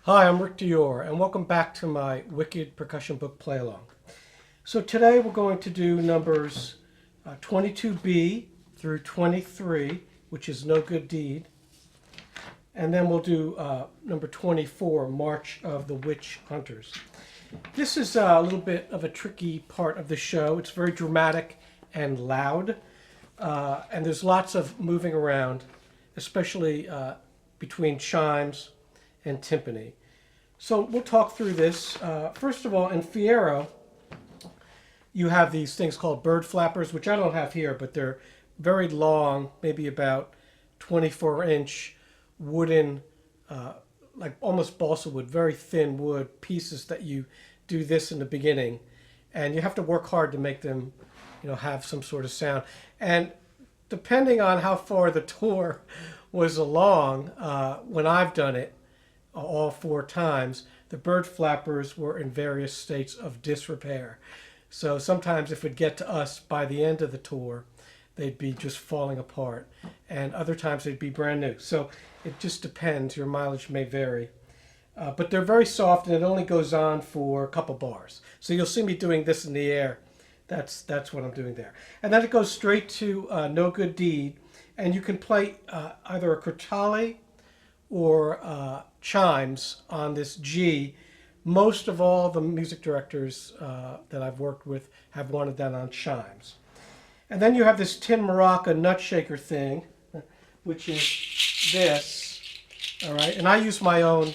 Hi, I'm Rick Dior, and welcome back to my Wicked Percussion Book Play-Along. So today we're going to do numbers 22B through 23, which is No Good Deed, and then we'll do number 24, March of the Witch Hunters. This is a little bit of a tricky part of the show. It's very dramatic and loud, and there's lots of moving around, especially between chimes and timpani. So we'll talk through this. First of all, in Fiyero, you have these things called bird flappers, which I don't have here, but they're very long, maybe about 24-inch wooden, like almost balsa wood, very thin wood pieces that you do this in the beginning. And you have to work hard to make them, have some sort of sound. And depending on how far the tour was along, when I've done it, all 4 times, the bird flappers were in various states of disrepair. So sometimes if it'd get to us by the end of the tour, they'd be just falling apart. And other times they'd be brand new. So it just depends. Your mileage may vary. But they're very soft, and it only goes on for a couple bars. So you'll see me doing this in the air. That's what I'm doing there. And then it goes straight to No Good Deed. And you can play either a crotale or chimes on this G. Most of all the music directors that I've worked with have wanted that on chimes. And then you have this tin maraca nut shaker thing, which is this, all right? And I use my own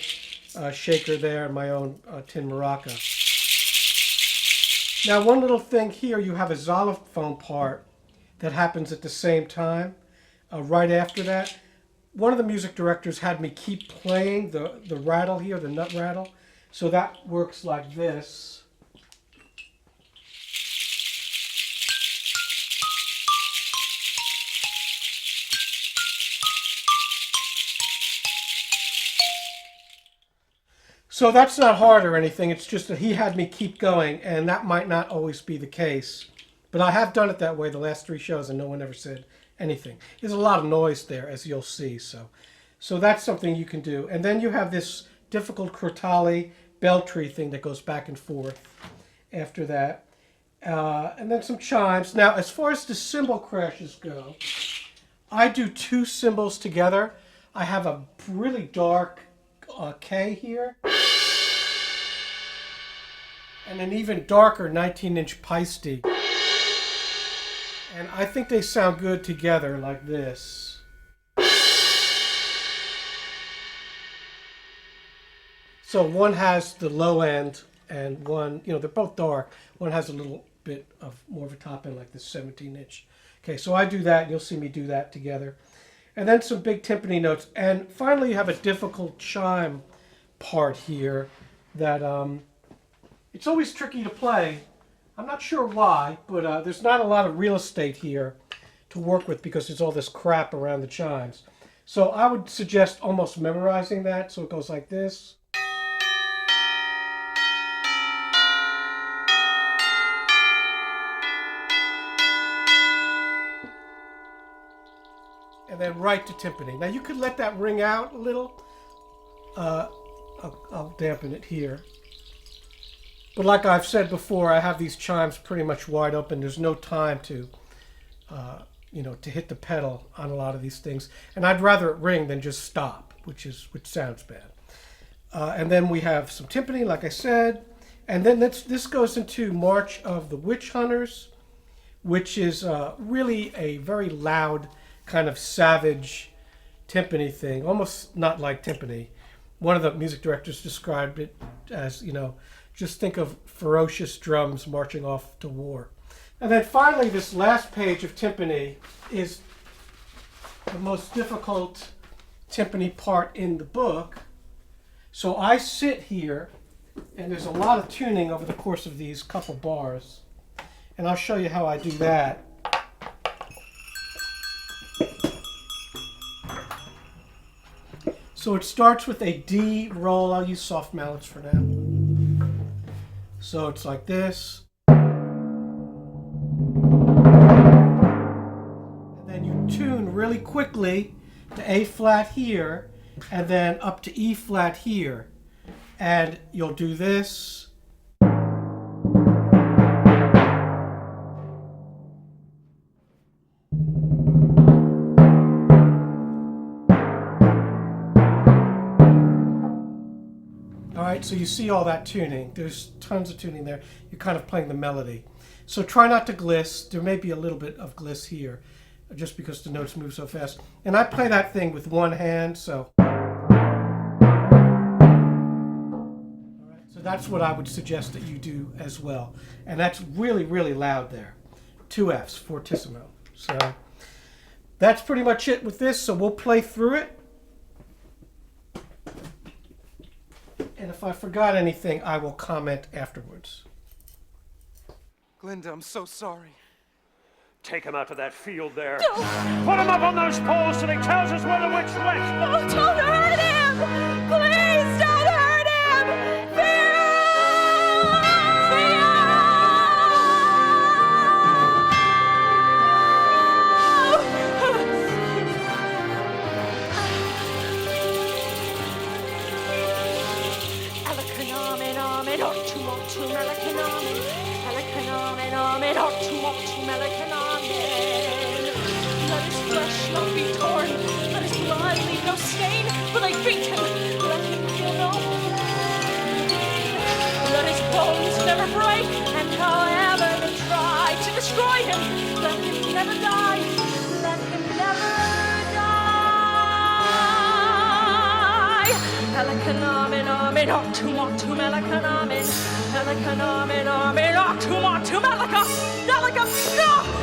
shaker there, my own tin maraca. Now, one little thing here, you have a xylophone part that happens at the same time, right after that. One of the music directors had me keep playing the rattle here, the nut rattle. So that works like this. So that's not hard or anything. It's just that he had me keep going, and that might not always be the case. But I have done it that way the last 3 shows, and no one ever said anything. There's a lot of noise there, as you'll see. So that's something you can do. And then you have this difficult crotale bell tree thing that goes back and forth after that. And then some chimes. Now, as far as the cymbal crashes go, I do 2 cymbals together. I have a really dark K here, and an even darker 19-inch Paiste. And I think they sound good together like this. So one has the low end and one, they're both dark. One has a little bit of more of a top end like this 17-inch. Okay, so I do that, and you'll see me do that together. And then some big timpani notes. And finally you have a difficult chime part here that it's always tricky to play. I'm not sure why, but there's not a lot of real estate here to work with because there's all this crap around the chimes. So I would suggest almost memorizing that. So it goes like this. And then right to timpani. Now you could let that ring out a little. I'll dampen it here. But like I've said before, I have these chimes pretty much wide open. There's no time to, to hit the pedal on a lot of these things. And I'd rather it ring than just stop, which sounds bad. And then we have some timpani, like I said. And then this goes into March of the Witch Hunters, which is really a very loud, kind of savage timpani thing, almost not like timpani. One of the music directors described it as, just think of ferocious drums marching off to war. And then finally, this last page of timpani is the most difficult timpani part in the book. So I sit here, and there's a lot of tuning over the course of these couple bars. And I'll show you how I do that. So it starts with a D roll. I'll use soft mallets for now. So it's like this. And then you tune really quickly to A flat here, and then up to E flat here. And you'll do this. All right, so you see all that tuning. There's tons of tuning there. You're kind of playing the melody. So try not to gliss. There may be a little bit of gliss here, just because the notes move so fast. And I play that thing with one hand, so. All right, so that's what I would suggest that you do as well. And that's really, really loud there. 2 Fs, fortissimo. So that's pretty much it with this. So we'll play through it. And if I forgot anything, I will comment afterwards. Glinda, I'm so sorry. Take him out of that field there. No. Put him up on those poles till he tells us where the witch went. Oh, don't hurt him! Please don't hurt him! Fiyero! Let his flesh not be torn, let his blood leave no stain, for they beat him, let him feel no pain. Let his bones never break, and however they try to destroy him, let him never die, let him never die. Pelakanamin, amin, octum, melakanamin, pelakanamin, amin, octum, melaka, melaka.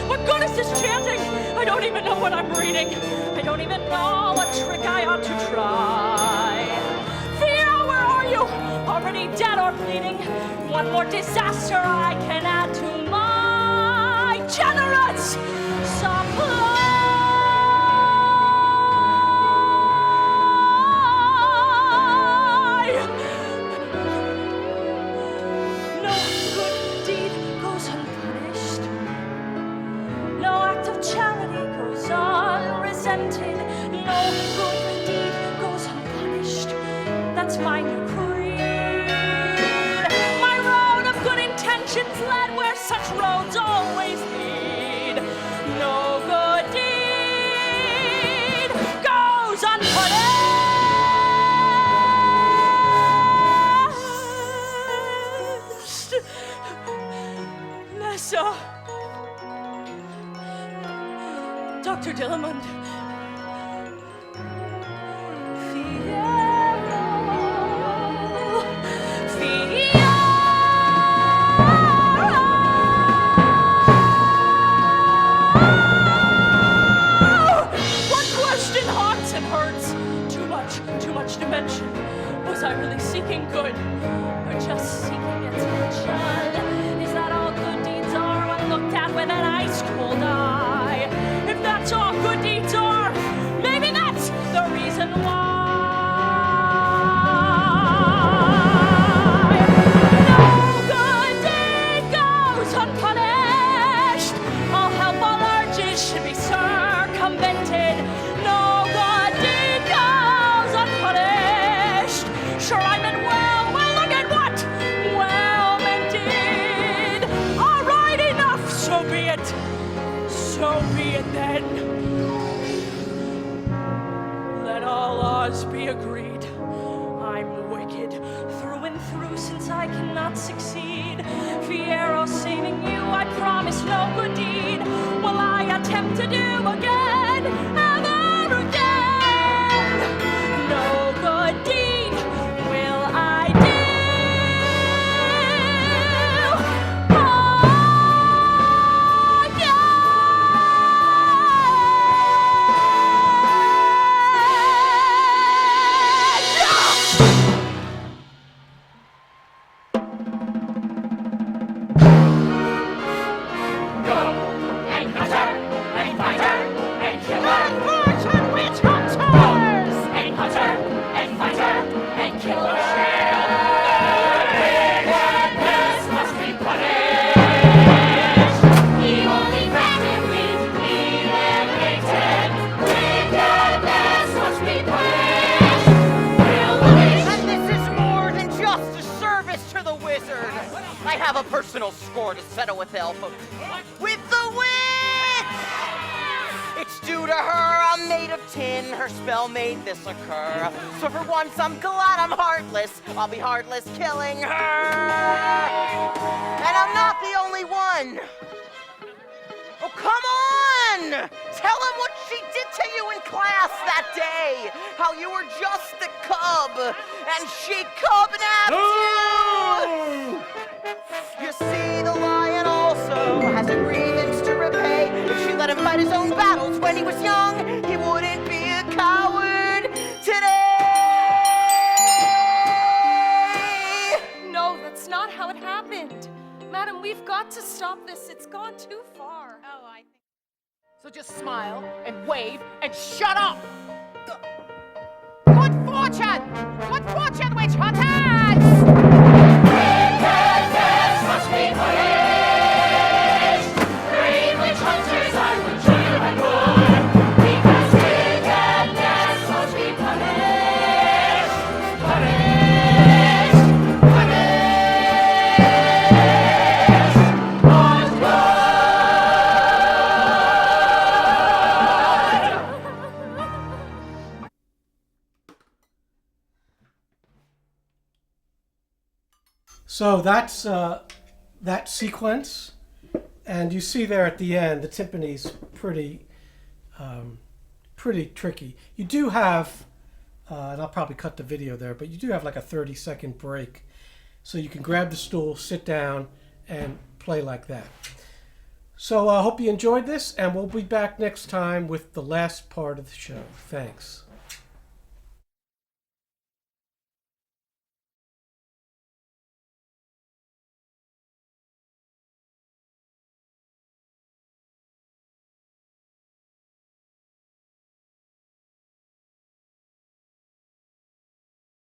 What good is this chanting? I don't even know what I'm reading. I don't even know what trick I ought to try. Fiyero, where are you? Already dead or bleeding? One more disaster I can add to my generous supply. No good deed goes unpunished. No act of charity goes unresented. No good deed goes unpunished. That's my new creed. My road of good intentions led where such roads always lead. No good deed goes unpunished. Nessa. Dr. Dillamond. Fiyero. Fiyero. One question haunts and hurts. Too much to mention. Was I really seeking good? Or just seeking attention? Is that all good deeds are when looked at with an ice cold eye? If that's all good deeds are, maybe that's the reason why. No good deed goes unpunished. All help, all urges should be circumvented. No good deed goes unpunished. Sure, I meant well, look at what well meant did. All right, enough, so be it. So be it then. Let all laws be agreed. I'm wicked through and through since I cannot succeed. Fiyero, saving you, I promise no good deed will I attempt to do again, ever again. No good deed will I do. Go and cutter and fighter and killer. to the wizard. I have a personal score to settle with Elf. With the witch! It's due to her, I'm made of tin. Her spell made this occur. So for once, I'm glad I'm heartless. I'll be heartless killing her. And I'm not the only one. Oh, come on! Tell him what she did to you in class that day. How you were just a cub, and she cubnapped you! You see, the lion also has agreements to repay. If she let him fight his own battles when he was young, he wouldn't be a coward today! No, that's not how it happened. Madam, we've got to stop this. It's gone too far. Oh, I think... So just smile and wave and shut up! Good fortune! Good fortune, witch hunters! Wickedness must be punished! Brave witch hunters, I would show you and more! Because wickedness must be punished! Punished! Punished! On So that's that sequence, and you see there at the end the timpani's pretty tricky. You do have, and I'll probably cut the video there, but you do have like a 30-second break, so you can grab the stool, sit down, and play like that. So I hope you enjoyed this, and we'll be back next time with the last part of the show. Thanks.